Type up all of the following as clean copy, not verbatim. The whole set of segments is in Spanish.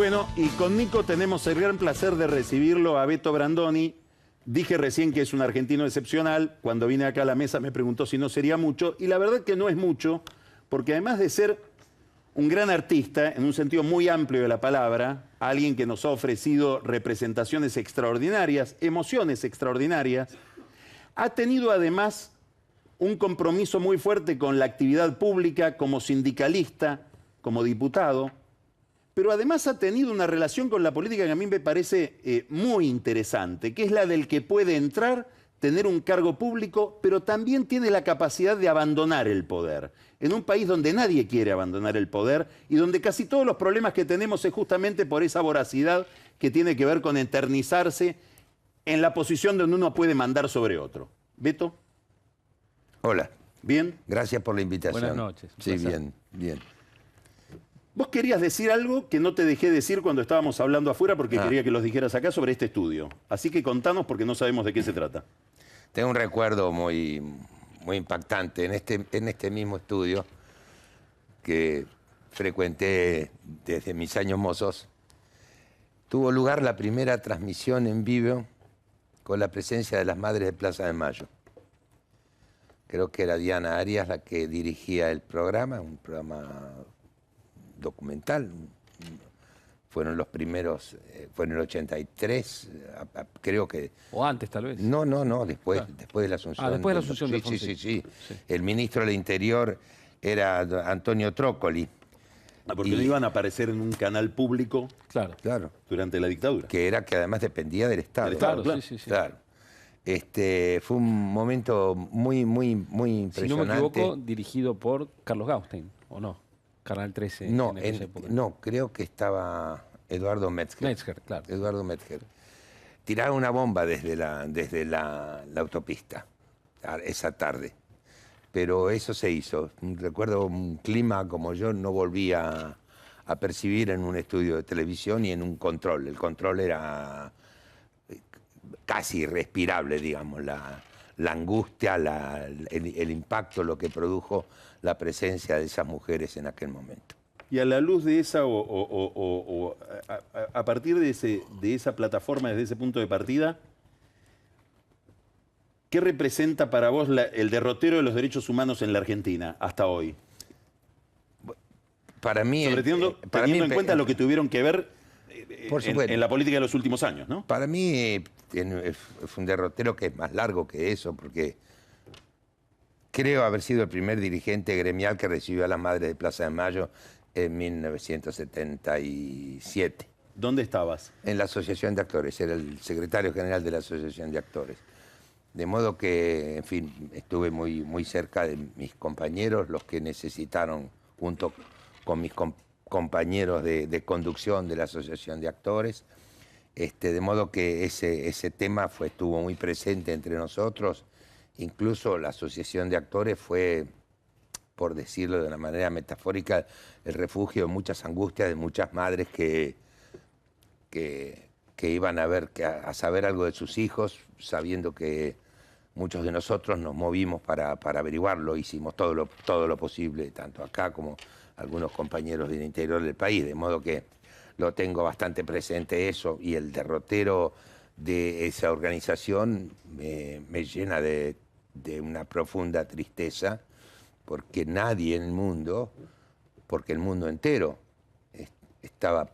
Bueno, y con Nico tenemos el gran placer de recibirlo a Beto Brandoni. Dije recién que es un argentino excepcional. Cuando vine acá a la mesa me preguntó si no sería mucho. Y la verdad que no es mucho, porque además de ser un gran artista, en un sentido muy amplio de la palabra, alguien que nos ha ofrecido representaciones extraordinarias, emociones extraordinarias, ha tenido además un compromiso muy fuerte con la actividad pública como sindicalista, como diputado, pero además ha tenido una relación con la política que a mí me parece muy interesante, que es la del que puede entrar, tener un cargo público, pero también tiene la capacidad de abandonar el poder. En un país donde nadie quiere abandonar el poder y donde casi todos los problemas que tenemos es justamente por esa voracidad que tiene que ver con eternizarse en la posición donde uno puede mandar sobre otro. ¿Beto? Hola. ¿Bien? Gracias por la invitación. Buenas noches. Sí, bien, bien. Vos querías decir algo que no te dejé decir cuando estábamos hablando afuera porque quería que los dijeras acá sobre este estudio. Así que contanos porque no sabemos de qué se trata. Tengo un recuerdo muy impactante. En este mismo estudio que frecuenté desde mis años mozos, tuvo lugar la primera transmisión en vivo con la presencia de las Madres de Plaza de Mayo. Creo que era Diana Arias la que dirigía el programa, un programa documental. Fueron los primeros, fue en el 83, creo que... O antes, tal vez. No, después de la Asunción. Después de la Asunción de Alfonsín. Sí. Sí. El ministro del Interior era Antonio Trócoli. Porque no iban a aparecer en un canal público Claro. durante la dictadura. Que además dependía del Estado. Del Estado, claro. Sí. Claro. Fue un momento muy impresionante. Si no me equivoco, dirigido por Carlos Gaustein, ¿o no? Canal 13 en esa época. No, creo que estaba Eduardo Metzger. Metzger, claro. Eduardo Metzger. Tiraron una bomba desde la autopista esa tarde. Pero eso se hizo. Recuerdo un clima como yo no volvía a percibir en un estudio de televisión y en un control. El control era casi irrespirable, digamos, la angustia, el impacto, lo que produjo la presencia de esas mujeres en aquel momento. Y a la luz de esa, a partir de esa plataforma, desde ese punto de partida, ¿qué representa para vos el derrotero de los derechos humanos en la Argentina hasta hoy? Para mí... Teniendo en cuenta lo que tuvieron que ver en la política de los últimos años, ¿no? Para mí fue un derrotero que es más largo que eso, porque creo haber sido el primer dirigente gremial que recibió a las Madres de Plaza de Mayo en 1977. ¿Dónde estabas? En la Asociación de Actores, era el secretario general de la Asociación de Actores. De modo que, en fin, estuve muy cerca de mis compañeros, los que necesitaron, junto con mis compañeros de conducción de la Asociación de Actores. De modo que ese tema estuvo muy presente entre nosotros. Incluso la Asociación de Actores fue, por decirlo de una manera metafórica, el refugio de muchas angustias de muchas madres que iban a saber algo de sus hijos, sabiendo que muchos de nosotros nos movimos para averiguarlo. Hicimos todo lo posible, tanto acá como algunos compañeros del interior del país, de modo que lo tengo bastante presente eso, y el derrotero de esa organización me llena de una profunda tristeza, porque nadie en el mundo, porque el mundo entero estaba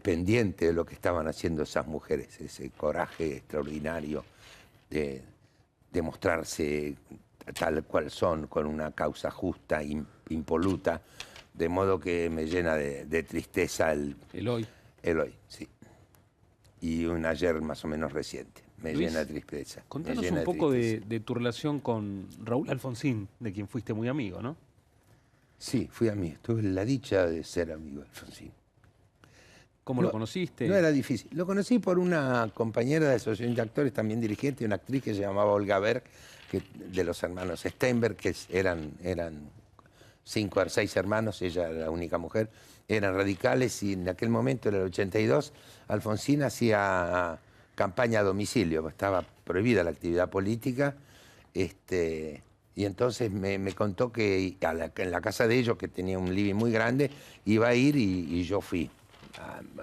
pendiente de lo que estaban haciendo esas mujeres, ese coraje extraordinario de mostrarse tal cual son, con una causa justa, impoluta, de modo que me llena de tristeza el hoy, sí. Y un ayer más o menos reciente. Me llena de tristeza. Contanos un poco de tu relación con Raúl Alfonsín, de quien fuiste muy amigo, ¿no? Sí, fui amigo. Tuve la dicha de ser amigo de Alfonsín. ¿Cómo lo conociste? No era difícil. Lo conocí por una compañera de Asociación de Actores, también dirigente, una actriz que se llamaba Olga Berg, de los hermanos Steinberg, que eran 5 o 6 hermanos, ella era la única mujer, eran radicales, y en aquel momento, en el 82, Alfonsín hacía campaña a domicilio, estaba prohibida la actividad política, y entonces me contó que en la casa de ellos, que tenía un living muy grande, iba a ir y yo fui.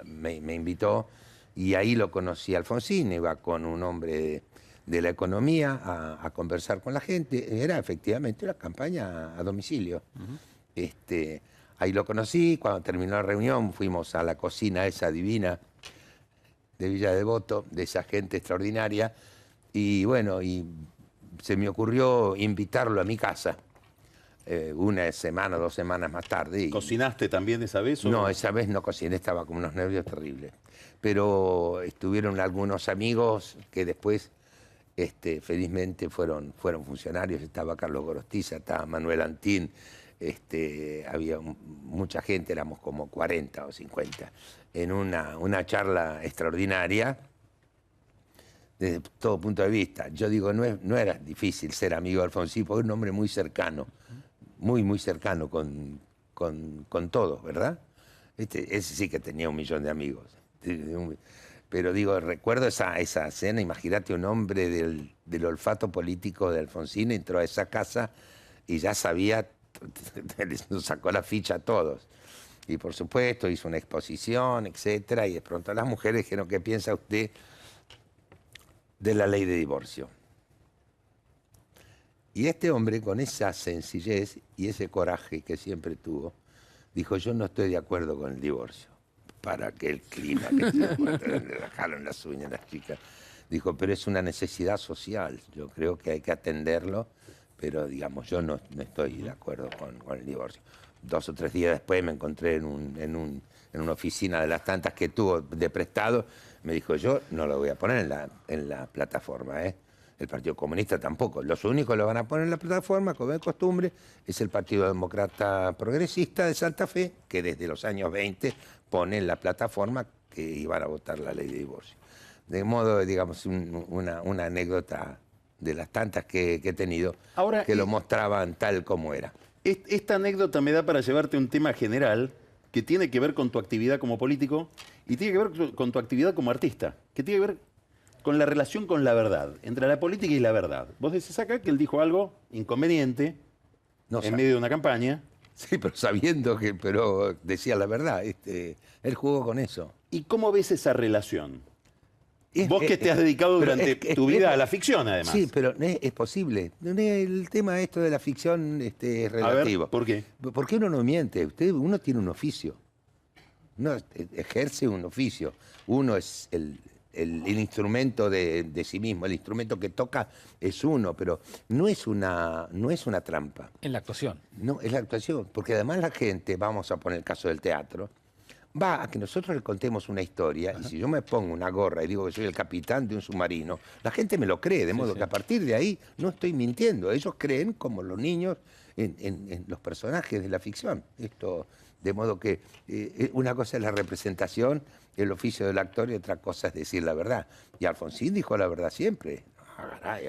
me invitó y ahí lo conocí a Alfonsín, iba con un hombre de la economía a conversar con la gente. Era efectivamente una campaña a domicilio. Ahí lo conocí, cuando terminó la reunión fuimos a la cocina esa divina de Villa Devoto, de esa gente extraordinaria, y bueno, y se me ocurrió invitarlo a mi casa. Una semana, 2 semanas más tarde. ¿Cocinaste también esa vez? No, esa vez no cociné, estaba con unos nervios terribles. Pero estuvieron algunos amigos que después, felizmente, fueron funcionarios. Estaba Carlos Gorostiza, estaba Manuel Antín, había mucha gente, éramos como 40 o 50, en una charla extraordinaria desde todo punto de vista. Yo digo, no era difícil ser amigo de Alfonsín, porque era un hombre muy cercano. Muy cercano con todos, ¿verdad? Ese sí que tenía 1 millón de amigos. Pero digo, recuerdo esa cena, imagínate un hombre del olfato político de Alfonsín, entró a esa casa y ya sabía, nos sacó la ficha a todos. Y por supuesto hizo una exposición, etcétera, y de pronto las mujeres dijeron, ¿qué piensa usted de la ley de divorcio? Y este hombre, con esa sencillez y ese coraje que siempre tuvo, dijo, yo no estoy de acuerdo con el divorcio. Para aquel clima que le rajaron las uñas las chicas. Dijo, pero es una necesidad social. Yo creo que hay que atenderlo, pero digamos, yo no estoy de acuerdo con el divorcio. 2 o 3 días después me encontré en una oficina de las tantas que tuvo de prestado. Me dijo, yo no lo voy a poner en la plataforma, ¿eh? El Partido Comunista tampoco. Los únicos que lo van a poner en la plataforma, como de costumbre, es el Partido Demócrata Progresista de Santa Fe, que desde los años 20 pone en la plataforma que iban a votar la ley de divorcio. De modo, digamos, una anécdota de las tantas que he tenido, ahora, que lo mostraban tal como era. Esta anécdota me da para llevarte a un tema general que tiene que ver con tu actividad como político y tiene que ver con tu actividad como artista, que tiene que ver con la relación con la verdad, entre la política y la verdad. Vos decís acá que él dijo algo inconveniente en medio de una campaña. Sí, pero sabiendo que decía la verdad. Él jugó con eso. ¿Y cómo ves esa relación? Vos que te has dedicado durante tu vida a la ficción, además. Sí, pero es posible. El tema esto de la ficción es relativo. A ver, ¿por qué? Porque uno no miente. Uno tiene un oficio. Uno ejerce un oficio. Uno es el instrumento de sí mismo. El instrumento que toca es uno, pero no es una trampa. En la actuación. No, es la actuación. Porque además la gente, vamos a poner el caso del teatro, va a que nosotros le contemos una historia. Ajá. Y si yo me pongo una gorra y digo que soy el capitán de un submarino, la gente me lo cree, de modo que a partir de ahí no estoy mintiendo. Ellos creen, como los niños, en los personajes de la ficción. De modo que una cosa es la representación, el oficio del actor, y otra cosa es decir la verdad. Y Alfonsín dijo la verdad siempre.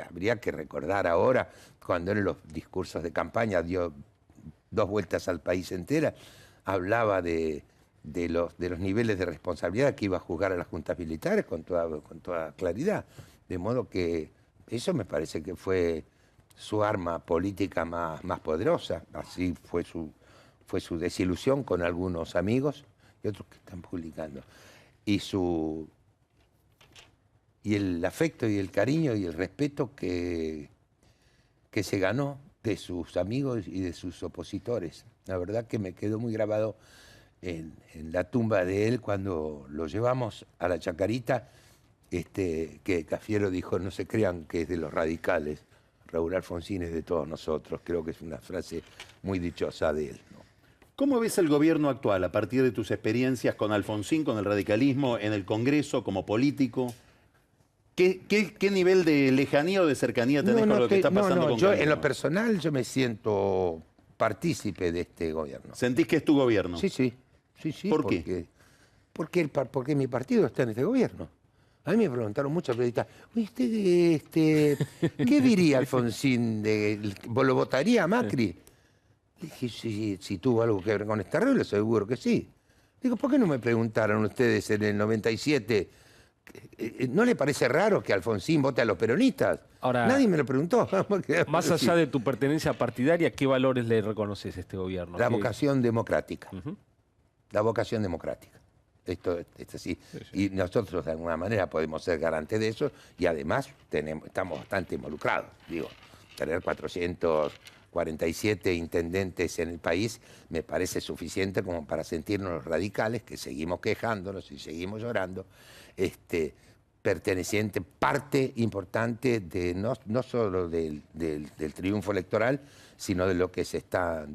Habría que recordar ahora, cuando en los discursos de campaña dio 2 vueltas al país entera, hablaba de los niveles de responsabilidad que iba a juzgar a las juntas militares con toda claridad. De modo que eso me parece que fue su arma política más poderosa. Así fue su desilusión con algunos amigos y otros que están publicando. Y el afecto y el cariño y el respeto que se ganó de sus amigos y de sus opositores. La verdad que me quedó muy grabado en la tumba de él cuando lo llevamos a la Chacarita, que Cafiero dijo, no se crean que es de los radicales, Raúl Alfonsín es de todos nosotros. Creo que es una frase muy dichosa de él, ¿no? ¿Cómo ves el gobierno actual a partir de tus experiencias con Alfonsín, con el radicalismo, en el Congreso, como político? ¿Qué nivel de lejanía o de cercanía tenés con lo que está pasando con yo, Cambiemos? En lo personal, yo me siento partícipe de este gobierno. ¿Sentís que es tu gobierno? Sí. ¿Por qué? Porque mi partido está en este gobierno. A mí me preguntaron muchos periodistas, ¿usted qué diría Alfonsín? ¿Lo votaría a Macri? Dije, si tuvo algo que ver con este arreglo, seguro que sí. Digo, ¿por qué no me preguntaron ustedes en el 97? ¿No le parece raro que Alfonsín vote a los peronistas? Ahora, nadie me lo preguntó. Más allá de tu pertenencia partidaria, ¿qué valores le reconoces a este gobierno? La vocación democrática. La vocación democrática. Esto es así. Y nosotros de alguna manera podemos ser garantes de eso y además estamos bastante involucrados. Digo, tener 447 intendentes en el país me parece suficiente como para sentirnos los radicales, que seguimos quejándonos y seguimos llorando, perteneciente, parte importante de no solo del triunfo electoral, sino de lo que se está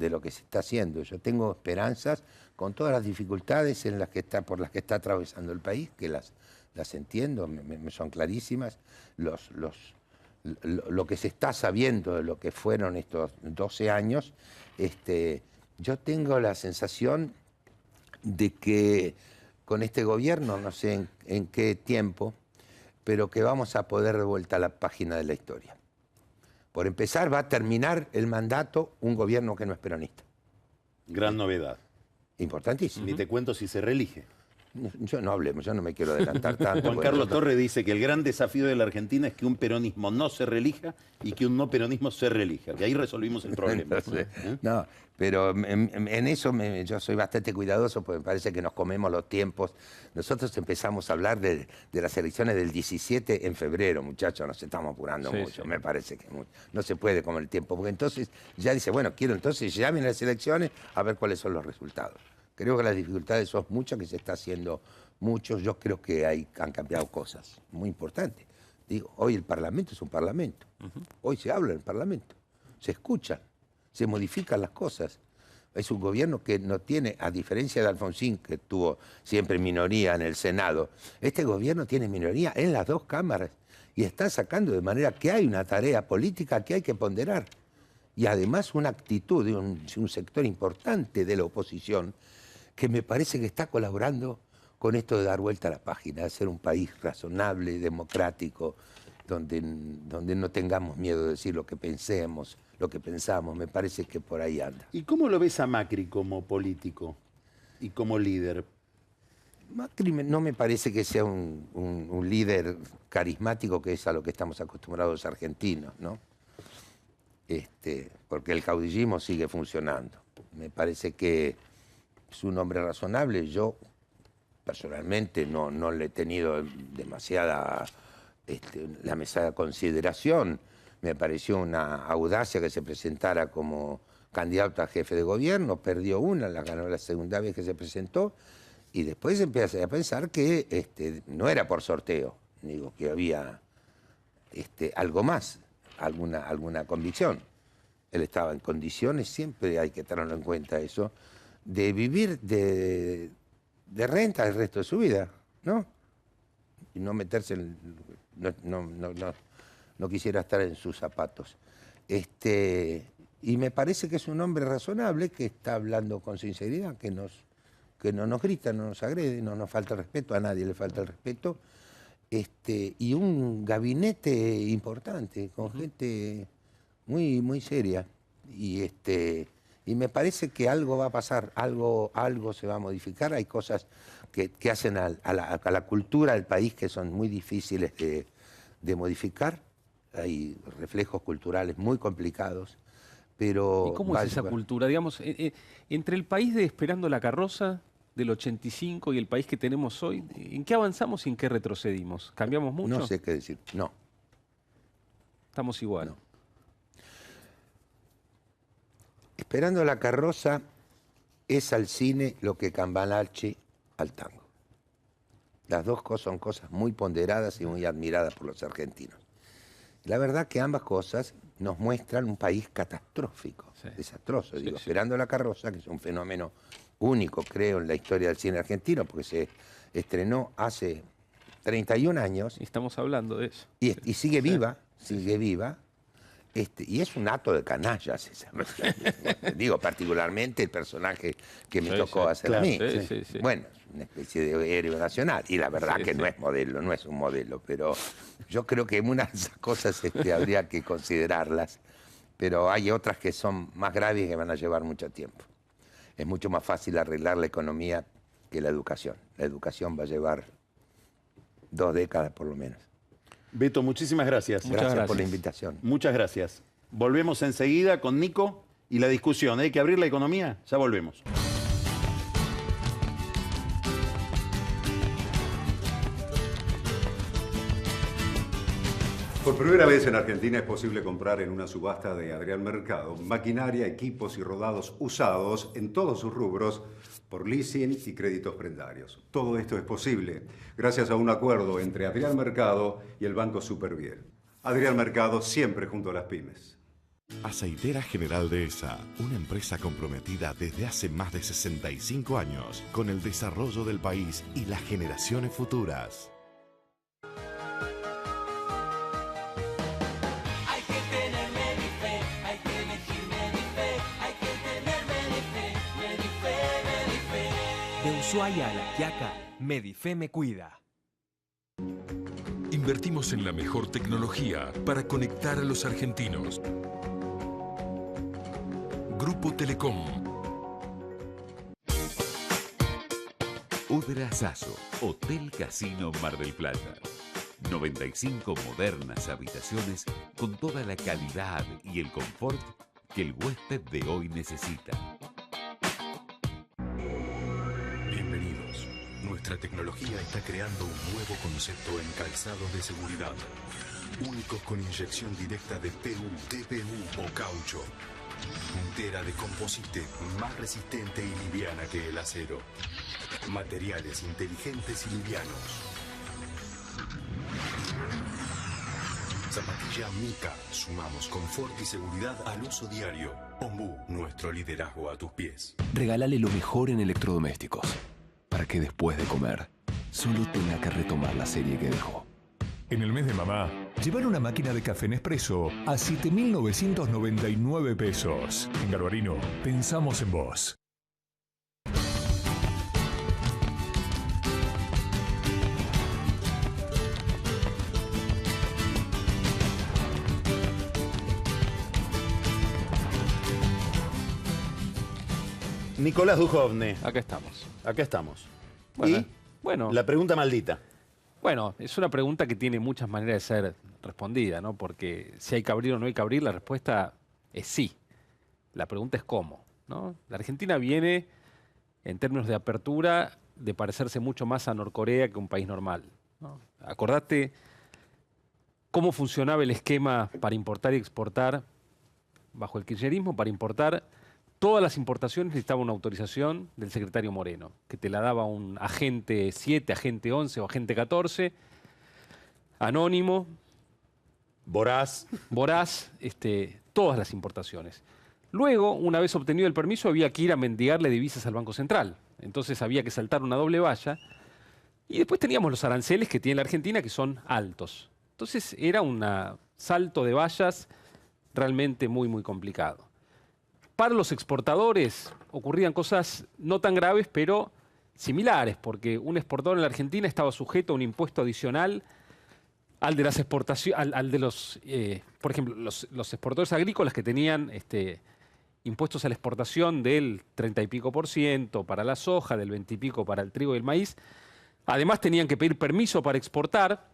haciendo. Yo tengo esperanzas con todas las dificultades por las que está atravesando el país, que las entiendo, me son clarísimas. Lo que se está sabiendo de lo que fueron estos 12 años, yo tengo la sensación de que con este gobierno, no sé en qué tiempo, pero que vamos a poder dar vuelta a la página de la historia. Por empezar, va a terminar el mandato un gobierno que no es peronista. Gran novedad. Importantísimo. Ni te cuento si se reelige. Yo no hablemos, yo no me quiero adelantar tanto. Juan Carlos Torres dice que el gran desafío de la Argentina es que un peronismo no se reelija y que un no peronismo se reelija. Que ahí resolvimos el problema. No sé. No, pero en eso yo soy bastante cuidadoso porque me parece que nos comemos los tiempos. Nosotros empezamos a hablar de las elecciones del 17 en febrero, muchachos, nos estamos apurando mucho. Sí. Me parece que no se puede comer el tiempo, porque entonces ya dice, bueno, entonces llamen a las elecciones a ver cuáles son los resultados. Creo que las dificultades son muchas, que se está haciendo mucho. Yo creo que han cambiado cosas muy importantes. Digo, hoy el Parlamento es un Parlamento. Hoy se habla en el Parlamento, se escuchan, se modifican las cosas. Es un gobierno que no tiene, a diferencia de Alfonsín, que tuvo siempre minoría en el Senado, este gobierno tiene minoría en las dos cámaras y está sacando de manera que hay una tarea política que hay que ponderar. Y además una actitud de un sector importante de la oposición que me parece que está colaborando con esto de dar vuelta a la página, de ser un país razonable, democrático, donde no tengamos miedo de decir lo que pensemos, lo que pensamos. Me parece que por ahí anda. ¿Y cómo lo ves a Macri como político y como líder? Macri no me parece que sea un líder carismático, que es a lo que estamos acostumbrados los argentinos, ¿no? Porque el caudillismo sigue funcionando. Me parece que es un hombre razonable. Yo personalmente no le he tenido demasiada consideración. Me pareció una audacia que se presentara como candidato a jefe de gobierno. Perdió una, la ganó la segunda vez que se presentó. Y después empecé a pensar que no era por sorteo. Digo, que había algo más, alguna convicción. Él estaba en condiciones, siempre hay que tenerlo en cuenta eso, de vivir de renta el resto de su vida, ¿no? Y no meterse en... No quisiera estar en sus zapatos. Y me parece que es un hombre razonable, que está hablando con sinceridad, que no nos grita, no nos agrede, no nos falta el respeto, a nadie le falta el respeto. Y un gabinete importante, con gente muy, muy seria. Y me parece que algo va a pasar, algo se va a modificar. Hay cosas que hacen a la cultura del país que son muy difíciles de modificar. Hay reflejos culturales muy complicados, pero... ¿Y cómo es esa cultura? Digamos, entre el país de Esperando la Carroza del 85 y el país que tenemos hoy, ¿en qué avanzamos y en qué retrocedimos? ¿Cambiamos mucho? No sé qué decir, no. Estamos igual. No. Esperando la Carroza es al cine lo que Cambalache al tango. Las dos son cosas muy ponderadas y muy admiradas por los argentinos. La verdad que ambas cosas nos muestran un país catastrófico, desastroso. Digo, Esperando la Carroza, que es un fenómeno único, creo, en la historia del cine argentino, porque se estrenó hace 31 años. Y estamos hablando de eso. Y sigue viva, sigue viva. Y es un acto de canallas. Digo, particularmente el personaje que me tocó hacer a mí. Bueno, es una especie de héroe nacional. Y la verdad que no es modelo, no es un modelo. Pero yo creo que una de esas cosas habría que considerarlas. Pero hay otras que son más graves y que van a llevar mucho tiempo. Es mucho más fácil arreglar la economía que la educación. La educación va a llevar 2 décadas por lo menos. Beto, muchísimas gracias. Gracias por la invitación. Muchas gracias. Volvemos enseguida con Nico y la discusión. ¿Hay que abrir la economía? Ya volvemos. primera vez en Argentina es posible comprar en una subasta de Adrián Mercado maquinaria, equipos y rodados usados en todos sus rubros por leasing y créditos prendarios. Todo esto es posible gracias a un acuerdo entre Adrián Mercado y el Banco Superviel. Adrián Mercado siempre junto a las pymes. Aceitera General Dehesa, una empresa comprometida desde hace más de 65 años con el desarrollo del país y las generaciones futuras. Hay que tener Medife, hay que elegir Medife, hay que tener Medife, Medife, Medife. De Ushuaia a La Quiaca, Medife me cuida. Invertimos en la mejor tecnología para conectar a los argentinos. Grupo Telecom. Udra Sasso, Hotel Casino Mar del Plata. 95 modernas habitaciones con toda la calidad y el confort que el huésped de hoy necesita. Bienvenidos. Nuestra tecnología está creando un nuevo concepto en calzados de seguridad. Únicos con inyección directa de PU, TPU o caucho. Puntera de composite, más resistente y liviana que el acero. Materiales inteligentes y livianos. Zapatilla Mica. Sumamos confort y seguridad al uso diario. Ombú, nuestro liderazgo a tus pies. Regálale lo mejor en electrodomésticos, para que después de comer solo tenga que retomar la serie que dejó. En el mes de mamá, llevar una máquina de café Nespresso a 7.999 pesos. En Garbarino, pensamos en vos. Nicolás Dujovne. Acá estamos. Acá estamos. Bueno, Y bueno, la pregunta maldita. bueno, es una pregunta que tiene muchas maneras de ser respondida, ¿no? Porque si hay que abrir o no hay que abrir, la respuesta es sí. La pregunta es cómo, ¿no? La Argentina viene, en términos de apertura, de parecerse mucho más a Norcorea que un país normal, ¿no? Acordate cómo funcionaba el esquema para importar y exportar bajo el kirchnerismo. Para importar, todas las importaciones necesitaban una autorización del secretario Moreno, que te la daba un agente 7, agente 11 o agente 14, anónimo, voraz, todas las importaciones. Luego, una vez obtenido el permiso, había que ir a mendigarle divisas al Banco Central. Entonces había que saltar una doble valla. Y después teníamos los aranceles que tiene la Argentina, que son altos. Entonces era un salto de vallas realmente muy, muy complicado. Para los exportadores ocurrían cosas no tan graves, pero similares, porque un exportador en la Argentina estaba sujeto a un impuesto adicional al de las exportaciones, al de los, por ejemplo, los exportadores agrícolas que tenían impuestos a la exportación del 30 y pico %, para la soja, del 20 y pico para el trigo y el maíz. Además tenían que pedir permiso para exportar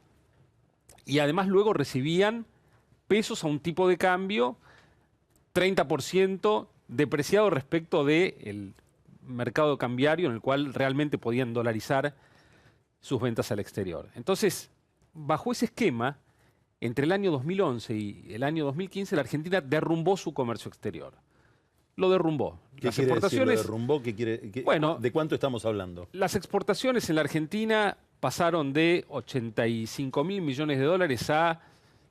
y además luego recibían pesos a un tipo de cambio 30% depreciado respecto del mercado cambiario en el cual realmente podían dolarizar sus ventas al exterior. Entonces, bajo ese esquema, entre el año 2011 y el año 2015, la Argentina derrumbó su comercio exterior. Lo derrumbó. ¿Qué Las quiere exportaciones, decir lo derrumbó? Bueno, ¿de cuánto estamos hablando? Las exportaciones en la Argentina pasaron de 85.000 millones de dólares a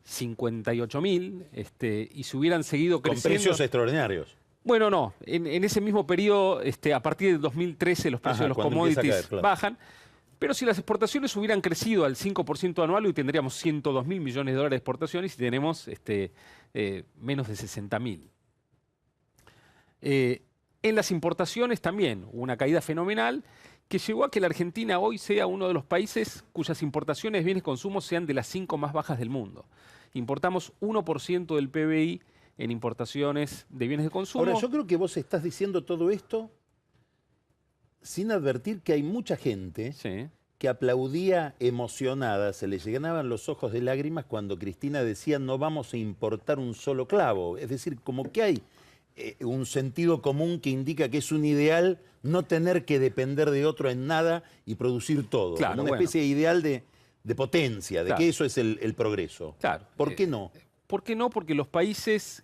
58.000, y si hubieran seguido creciendo... Con precios extraordinarios. Bueno, no. En ese mismo periodo, a partir de 2013, los precios de los commodities bajan. Pero si las exportaciones hubieran crecido al 5% anual, hoy tendríamos 102.000 millones de dólares de exportaciones y tenemos menos de 60.000. En las importaciones también hubo una caída fenomenal que llevó a que la Argentina hoy sea uno de los países cuyas importaciones de bienes de consumo sean de las 5 más bajas del mundo. Importamos 1% del PBI en importaciones de bienes de consumo. Ahora, yo creo que vos estás diciendo todo esto sin advertir que hay mucha gente que aplaudía emocionada, se le llenaban los ojos de lágrimas cuando Cristina decía no vamos a importar un solo clavo. Es decir, como que hay un sentido común que indica que es un ideal no tener que depender de otro en nada y producir todo. Claro, como una especie de ideal de de potencia, de Claro. que eso es el progreso. Claro. ¿Por qué no? ¿Por qué no? Porque los países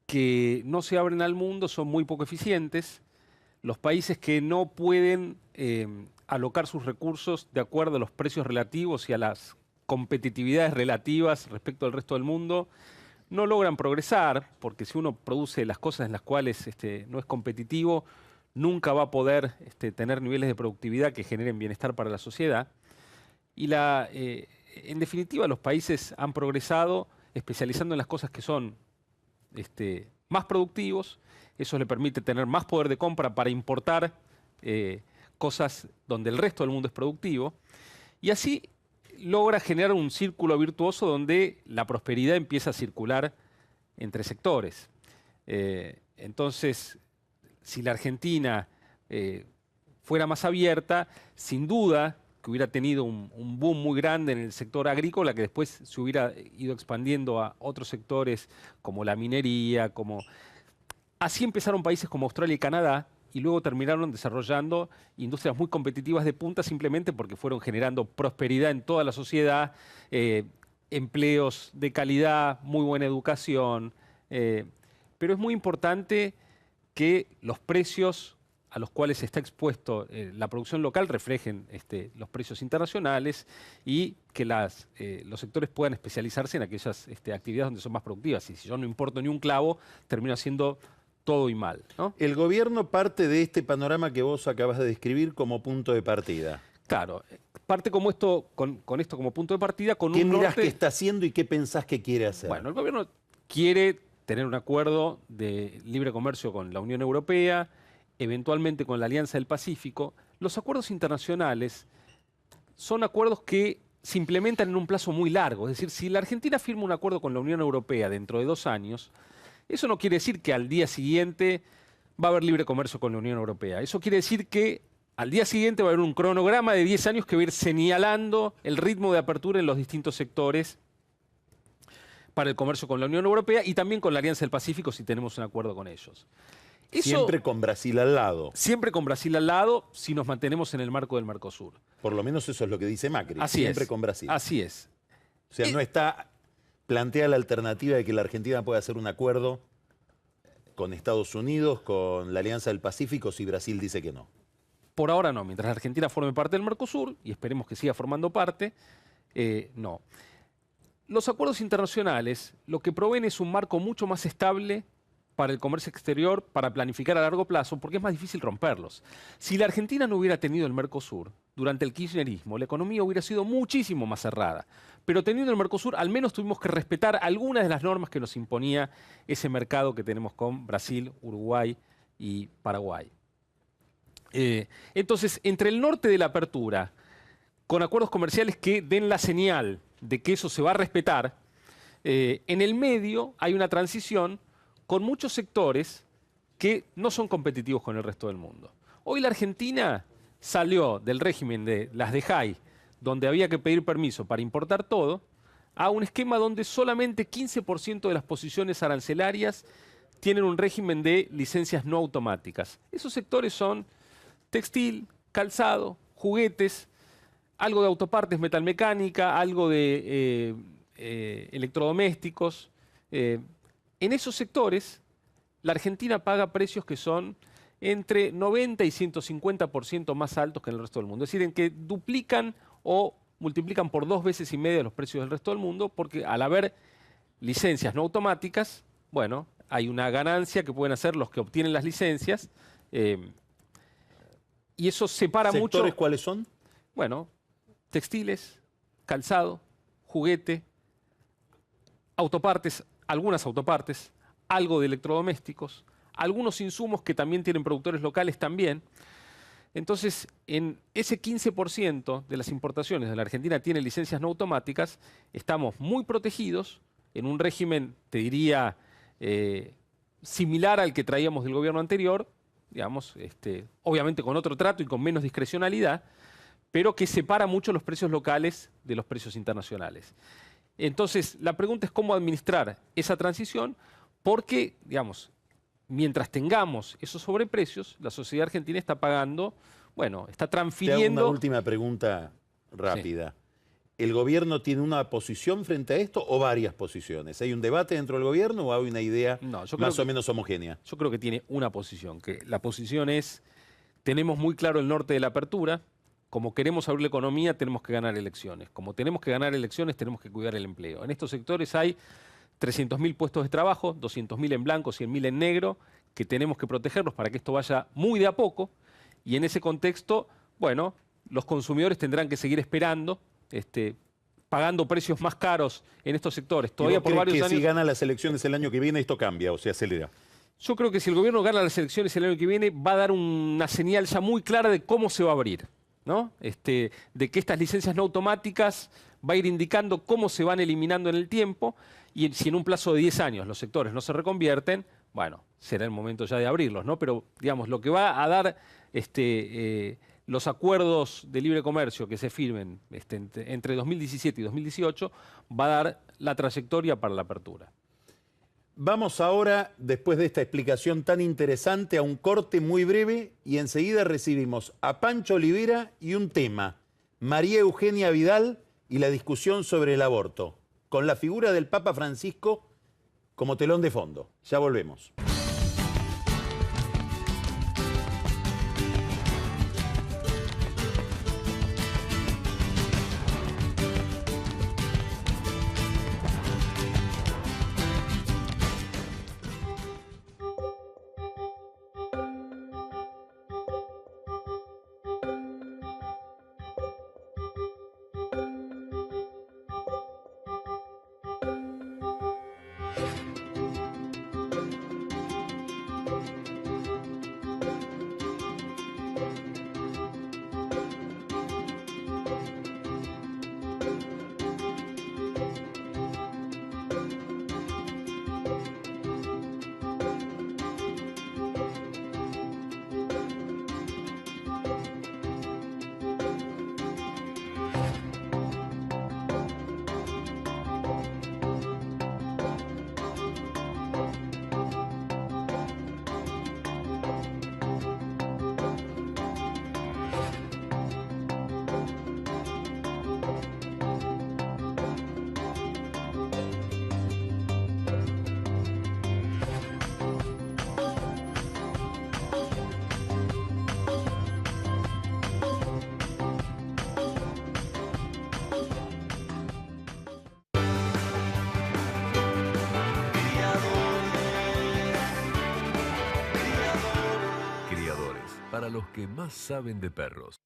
que no se abren al mundo son muy poco eficientes. Los países que no pueden alocar sus recursos de acuerdo a los precios relativos y a las competitividades relativas respecto al resto del mundo, no logran progresar, porque si uno produce las cosas en las cuales no es competitivo, nunca va a poder tener niveles de productividad que generen bienestar para la sociedad. Y en definitiva, los países han progresado especializando en las cosas que son más productivos. Eso le permite tener más poder de compra para importar cosas donde el resto del mundo es productivo. Y así logra generar un círculo virtuoso donde la prosperidad empieza a circular entre sectores. Entonces, si la Argentina fuera más abierta, sin duda que hubiera tenido un boom muy grande en el sector agrícola, que después se hubiera ido expandiendo a otros sectores como la minería, Así empezaron países como Australia y Canadá, y luego terminaron desarrollando industrias muy competitivas de punta simplemente porque fueron generando prosperidad en toda la sociedad, empleos de calidad, muy buena educación. Pero es muy importante que los precios a los cuales está expuesto la producción local reflejen los precios internacionales y que los sectores puedan especializarse en aquellas actividades donde son más productivas. Y si yo no importo ni un clavo, termino haciendo todo y mal, ¿no? El gobierno parte de este panorama que vos acabas de describir como punto de partida. Claro, parte con esto como punto de partida con ¿Qué un mirás norte. que está haciendo y qué pensás que quiere hacer? Bueno, el gobierno quiere tener un acuerdo de libre comercio con la Unión Europea, eventualmente con la Alianza del Pacífico. Los acuerdos internacionales son acuerdos que se implementan en un plazo muy largo. Es decir, si la Argentina firma un acuerdo con la Unión Europea dentro de 2 años, eso no quiere decir que al día siguiente va a haber libre comercio con la Unión Europea. Eso quiere decir que al día siguiente va a haber un cronograma de 10 años que va a ir señalando el ritmo de apertura en los distintos sectores para el comercio con la Unión Europea y también con la Alianza del Pacífico si tenemos un acuerdo con ellos. Siempre con Brasil al lado. Siempre con Brasil al lado si nos mantenemos en el marco del Mercosur. Por lo menos eso es lo que dice Macri. Así siempre es. con Brasil. Así es. O sea, no está plantea la alternativa de que la Argentina pueda hacer un acuerdo con Estados Unidos, con la Alianza del Pacífico, si Brasil dice que no. Por ahora no. Mientras la Argentina forme parte del Mercosur, y esperemos que siga formando parte, no. Los acuerdos internacionales lo que proveen es un marco mucho más estable para el comercio exterior, para planificar a largo plazo, porque es más difícil romperlos. Si la Argentina no hubiera tenido el Mercosur, durante el kirchnerismo, la economía hubiera sido muchísimo más cerrada. Pero teniendo el Mercosur, al menos tuvimos que respetar algunas de las normas que nos imponía ese mercado que tenemos con Brasil, Uruguay y Paraguay. Entonces, entre el norte de la apertura, con acuerdos comerciales que den la señal de que eso se va a respetar, en el medio hay una transición con muchos sectores que no son competitivos con el resto del mundo. Hoy la Argentina salió del régimen de las de Jay, donde había que pedir permiso para importar todo, a un esquema donde solamente 15% de las posiciones arancelarias tienen un régimen de licencias no automáticas. Esos sectores son textil, calzado, juguetes, algo de autopartes, metalmecánica, algo de electrodomésticos. En esos sectores, la Argentina paga precios que son entre 90 y 150% más altos que en el resto del mundo. Es decir, en que duplican o multiplican por 2,5 veces los precios del resto del mundo, porque al haber licencias no automáticas, bueno, hay una ganancia que pueden hacer los que obtienen las licencias, y eso separa mucho. ¿Sectores cuáles son? Bueno, textiles, calzado, juguete, autopartes, algunas autopartes, algo de electrodomésticos, algunos insumos que también tienen productores locales también. Entonces, en ese 15% de las importaciones de la Argentina tienen licencias no automáticas, estamos muy protegidos en un régimen, te diría, similar al que traíamos del gobierno anterior, digamos, obviamente con otro trato y con menos discrecionalidad, pero que separa mucho los precios locales de los precios internacionales. Entonces, la pregunta es cómo administrar esa transición, porque, digamos, mientras tengamos esos sobreprecios, la sociedad argentina está pagando bueno, está Te hago transfiriendo... una última pregunta rápida. ¿El gobierno tiene una posición frente a esto o varias posiciones? ¿Hay un debate dentro del gobierno o hay una idea más o menos homogénea? Yo creo que tiene una posición, que la posición es, tenemos muy claro el norte de la apertura, como queremos abrir la economía tenemos que ganar elecciones, como tenemos que ganar elecciones tenemos que cuidar el empleo. En estos sectores hay 300.000 puestos de trabajo, 200.000 en blanco, 100.000 en negro, que tenemos que protegerlos para que esto vaya muy de a poco, y en ese contexto, bueno, los consumidores tendrán que seguir esperando, pagando precios más caros en estos sectores. Todavía por varios años. Si gana las elecciones el año que viene, esto cambia o se acelera? Yo creo que si el gobierno gana las elecciones el año que viene, va a dar una señal ya muy clara de cómo se va a abrir, ¿no? De que estas licencias no automáticas va a ir indicando cómo se van eliminando en el tiempo, y si en un plazo de 10 años los sectores no se reconvierten, bueno, será el momento ya de abrirlos, ¿no? Pero, digamos, lo que va a dar los acuerdos de libre comercio que se firmen entre 2017 y 2018 va a dar la trayectoria para la apertura. Vamos ahora, después de esta explicación tan interesante, a un corte muy breve y enseguida recibimos a Pancho Olivera y un tema, María Eugenia Vidal y la discusión sobre el aborto, con la figura del Papa Francisco como telón de fondo. Ya volvemos. Para los que más saben de perros.